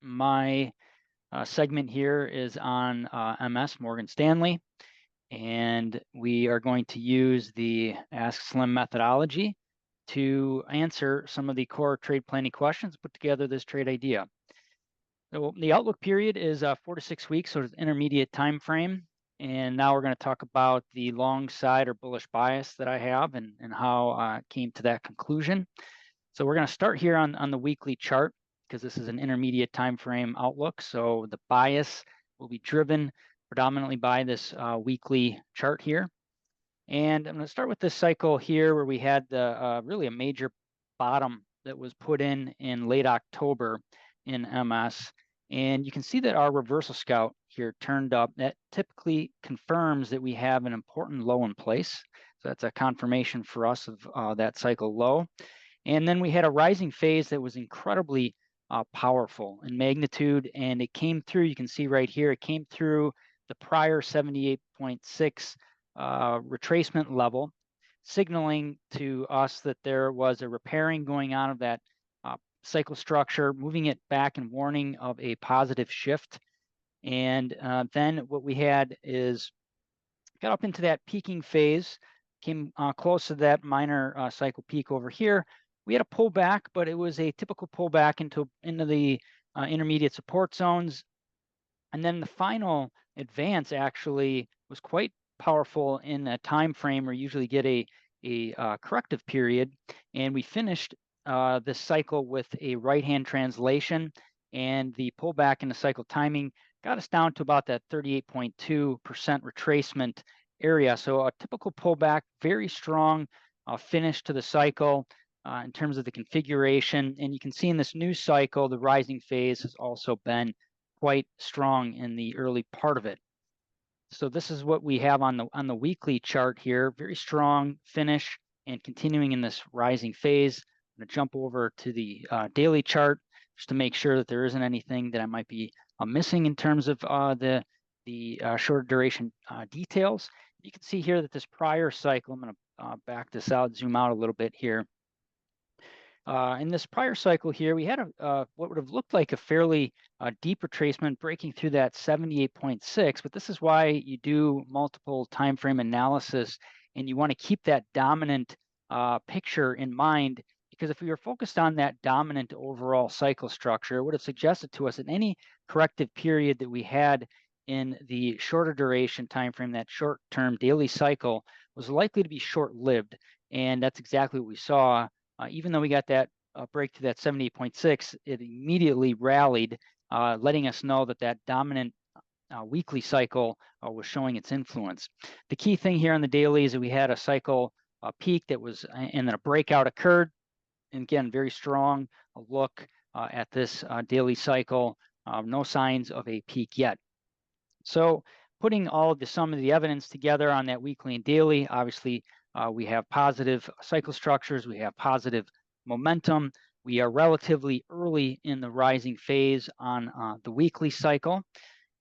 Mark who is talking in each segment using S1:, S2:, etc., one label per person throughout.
S1: My segment here is on MS, Morgan Stanley, and we are going to use the askSlim methodology to answer some of the core trade planning questions, put together this trade idea. So the outlook period is 4 to 6 weeks, so it's an intermediate time frame. And now we're going to talk about the long side or bullish bias that I have and how I came to that conclusion. So we're going to start here on the weekly chart because this is an intermediate time frame outlook. So the bias will be driven predominantly by this weekly chart here. And I'm going to start with this cycle here where we had the really a major bottom that was put in late October in MS. And you can see that our reversal scout here turned up. That typically confirms that we have an important low in place. So that's a confirmation for us of that cycle low. And then we had a rising phase that was incredibly powerful in magnitude, and it came through, you can see right here, it came through the prior 78.6 retracement level, signaling to us that there was a repairing going on of that cycle structure, moving it back and warning of a positive shift. And then what we had is got up into that peaking phase, came close to that minor cycle peak over here. We had a pullback, but it was a typical pullback into the intermediate support zones. And then the final advance actually was quite powerful in a time frame where you usually get a corrective period. And we finished this cycle with a right-hand translation, and the pullback in the cycle timing got us down to about that 38.2% retracement area. So a typical pullback, very strong finish to the cycle in terms of the configuration. And you can see in this new cycle, the rising phase has also been quite strong in the early part of it. So this is what we have on the weekly chart here, very strong finish and continuing in this rising phase. I'm going to jump over to the daily chart just to make sure that there isn't anything that I might be missing in terms of the short duration details. You can see here that this prior cycle, I'm going to back this out, zoom out a little bit here. In this prior cycle here, we had what would have looked like a fairly deep retracement breaking through that 78.6, but this is why you do multiple time frame analysis, and you want to keep that dominant picture in mind, because if we were focused on that dominant overall cycle structure, it would have suggested to us that any corrective period that we had in the shorter duration time frame, that short-term daily cycle, was likely to be short-lived, and that's exactly what we saw. Even though we got that break to that 78.6, it immediately rallied, letting us know that that dominant weekly cycle was showing its influence. The key thing here on the daily is that we had a cycle peak that was, and then a breakout occurred. And again, very strong look at this daily cycle. No signs of a peak yet. So putting all of the sum of the evidence together on that weekly and daily, obviously, we have positive cycle structures, we have positive momentum. We are relatively early in the rising phase on the weekly cycle.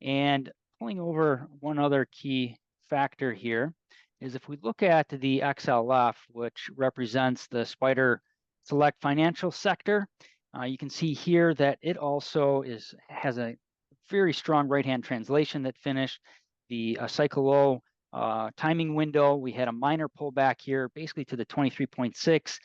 S1: And pulling over one other key factor here is if we look at the XLF, which represents the Spider Select Financial sector, you can see here that it also has a very strong right-hand translation that finished the cycle low timing window. We had a minor pullback here, basically to the 23.6,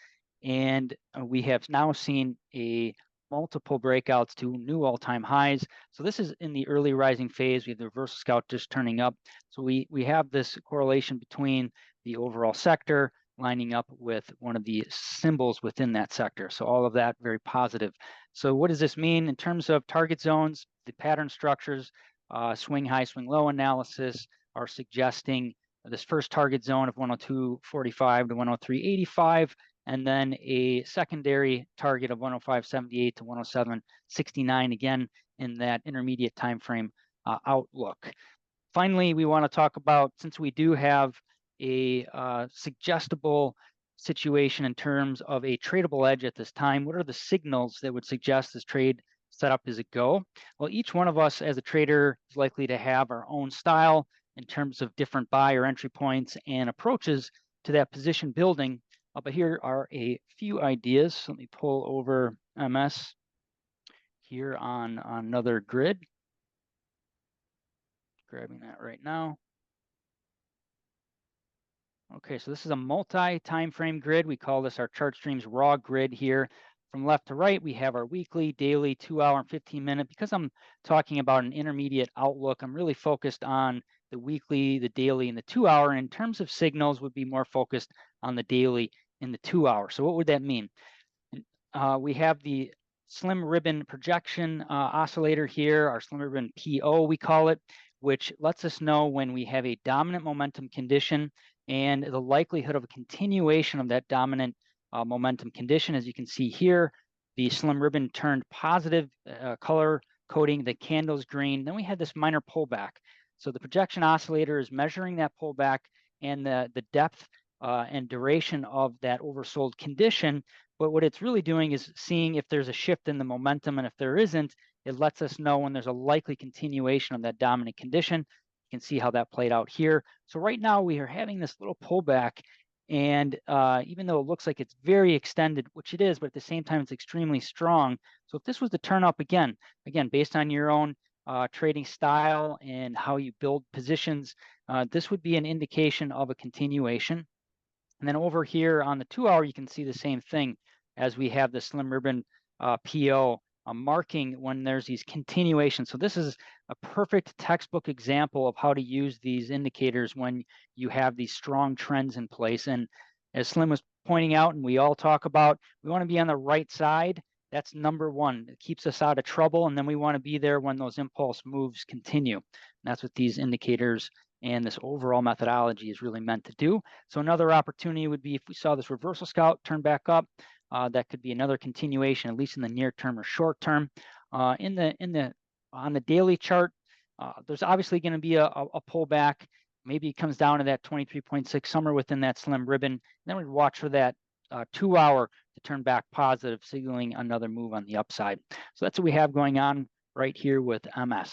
S1: and we have now seen a multiple breakouts to new all-time highs. So this is in the early rising phase. We have the reversal scout just turning up. So we have this correlation between the overall sector lining up with one of the symbols within that sector. So all of that very positive. So what does this mean in terms of target zones? The pattern structures, swing high, swing low analysis are suggesting this first target zone of 102.45 to 103.85, and then a secondary target of 105.78 to 107.69, again, in that intermediate time frame outlook. Finally, we want to talk about, since we do have a suggestible situation in terms of a tradable edge at this time, what are the signals that would suggest this trade setup is a go? Well, each one of us as a trader is likely to have our own style in terms of different buy or entry points and approaches to that position building. But here are a few ideas. Let me pull over MS here on another grid. Grabbing that right now. Okay, so this is a multi-time frame grid. We call this our chart streams raw grid here. From left to right, we have our weekly, daily, 2 hour and 15 minute. Because I'm talking about an intermediate outlook, I'm really focused on the weekly, the daily, and the 2 hour. And in terms of signals, would be more focused on the daily and the 2 hour. So what would that mean? We have the slim ribbon projection oscillator here, our slim ribbon PO, we call it, which lets us know when we have a dominant momentum condition and the likelihood of a continuation of that dominant momentum condition. As you can see here, the slim ribbon turned positive color coding, the candle's green. Then we had this minor pullback. So the projection oscillator is measuring that pullback and the depth and duration of that oversold condition. But what it's really doing is seeing if there's a shift in the momentum, and if there isn't, it lets us know when there's a likely continuation of that dominant condition. You can see how that played out here. So right now we are having this little pullback, and even though it looks like it's very extended, which it is, but at the same time it's extremely strong. So if this was to turn up again based on your own trading style and how you build positions, this would be an indication of a continuation. And then over here on the 2 hour, you can see the same thing as we have the slim ribbon PO marking when there's these continuations. So this is a perfect textbook example of how to use these indicators when you have these strong trends in place. And as Slim was pointing out, and we all talk about, we want to be on the right side. That's number one. It keeps us out of trouble. And then we want to be there when those impulse moves continue. And that's what these indicators and this overall methodology is really meant to do. So another opportunity would be if we saw this reversal scout turn back up, that could be another continuation, at least in the near term or short term. On the daily chart, there's obviously going to be a pullback. Maybe it comes down to that 23.6 somewhere within that slim ribbon. Then we'd watch for that 2 hour to turn back positive, signaling another move on the upside. So that's what we have going on right here with MS.